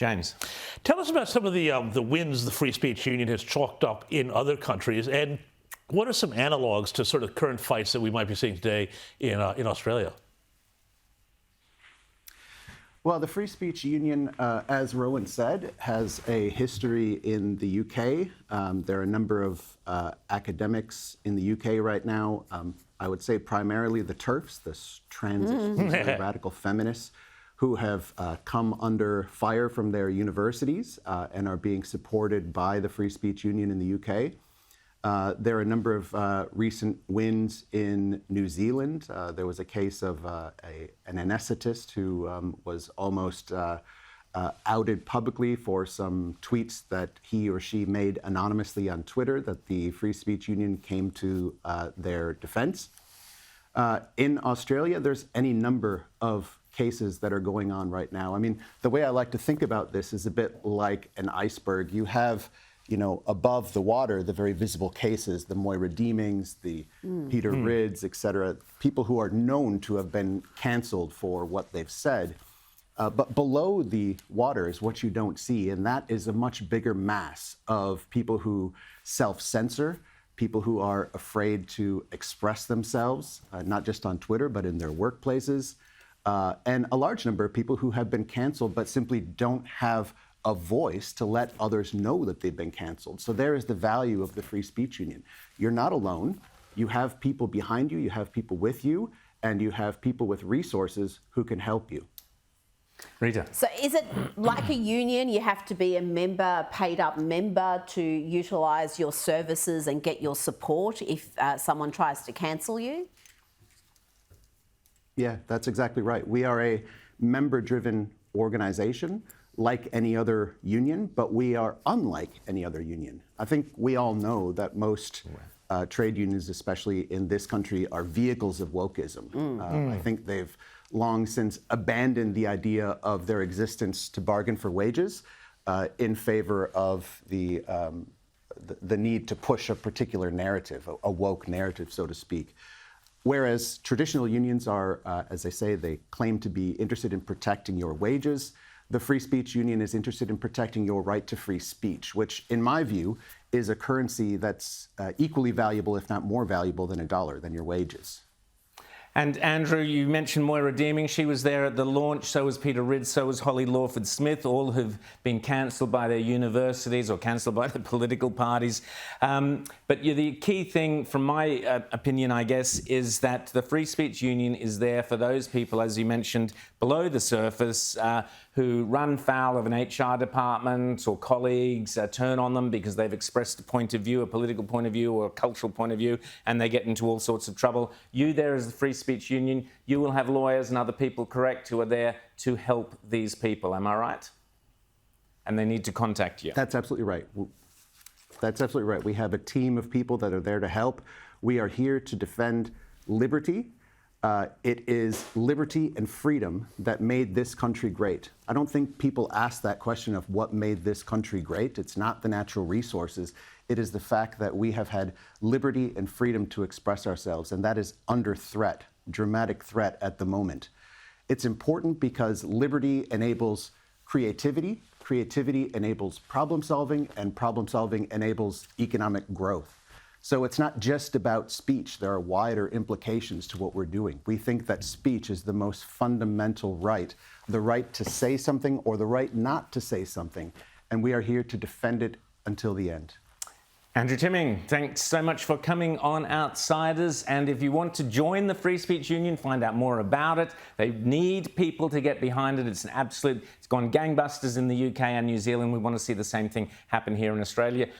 James. Tell us about some of the wins the Free Speech Union has chalked up in other countries, and what are some analogs to sort of current fights that we might be seeing today in Australia? Well, the Free Speech Union, as Rowan said, has a history in the UK. There are a number of academics in the UK right now. I would say primarily the TERFs, the trans radical feminists, who have come under fire from their universities and are being supported by the Free Speech Union in the UK. There are a number of recent wins in New Zealand. There was a case of an anaesthetist who was almost outed publicly for some tweets that he or she made anonymously on Twitter, that the Free Speech Union came to their defense. In Australia, there's any number of cases that are going on right now. I mean, the way I like to think about this is a bit like an iceberg. You have, above the water, the very visible cases, the Moira Deemings, the Peter Ridds, et cetera, people who are known to have been canceled for what they've said. But below the water is what you don't see, and that is a much bigger mass of people who self-censor, people who are afraid to express themselves, not just on Twitter, but in their workplaces, and a large number of people who have been canceled but simply don't have a voice to let others know that they've been canceled. So there is the value of the Free Speech Union. You're not alone. You have people behind you, you have people with you, and you have people with resources who can help you. Rita. So is it like a union? You have to be a member, paid up member to utilise your services and get your support if someone tries to cancel you? Yeah, that's exactly right. We are a member-driven organization like any other union, but we are unlike any other union. I think we all know that most trade unions, especially in this country, are vehicles of wokeism. I think they've long since abandoned the idea of their existence to bargain for wages in favor of the need to push a particular narrative, a woke narrative, so to speak. Whereas traditional unions are, as they say, they claim to be interested in protecting your wages. The Free Speech Union is interested in protecting your right to free speech, which, in my view, is a currency that's equally valuable, if not more valuable than a dollar, than your wages. And Andrew, you mentioned Moira Deemings. She was there at the launch. So was Peter Ridds. So was Holly Lawford-Smith. All have been cancelled by their universities or cancelled by the political parties. But the key thing, from my opinion, I guess, is that the Free Speech Union is there for those people, as you mentioned, below the surface, who run foul of an HR department or colleagues, turn on them because they've expressed a point of view, a political point of view or a cultural point of view, and they get into all sorts of trouble. You there as the Free Speech Union, you will have lawyers and other people, correct, who are there to help these people. Am I right? And they need to contact you. That's absolutely right. That's absolutely right. We have a team of people that are there to help. We are here to defend liberty. It is liberty and freedom that made this country great. I don't think people ask that question of what made this country great. It's not the natural resources. It is the fact that we have had liberty and freedom to express ourselves, and that is under threat, dramatic threat at the moment. It's important because liberty enables creativity, creativity enables problem solving, and problem solving enables economic growth. So it's not just about speech. There are wider implications to what we're doing. We think that speech is the most fundamental right, the right to say something or the right not to say something. And we are here to defend it until the end. Andrew Timming, thanks so much for coming on Outsiders. And if you want to join the Free Speech Union, find out more about it. They need people to get behind it. It's gone gangbusters in the UK and New Zealand. We want to see the same thing happen here in Australia.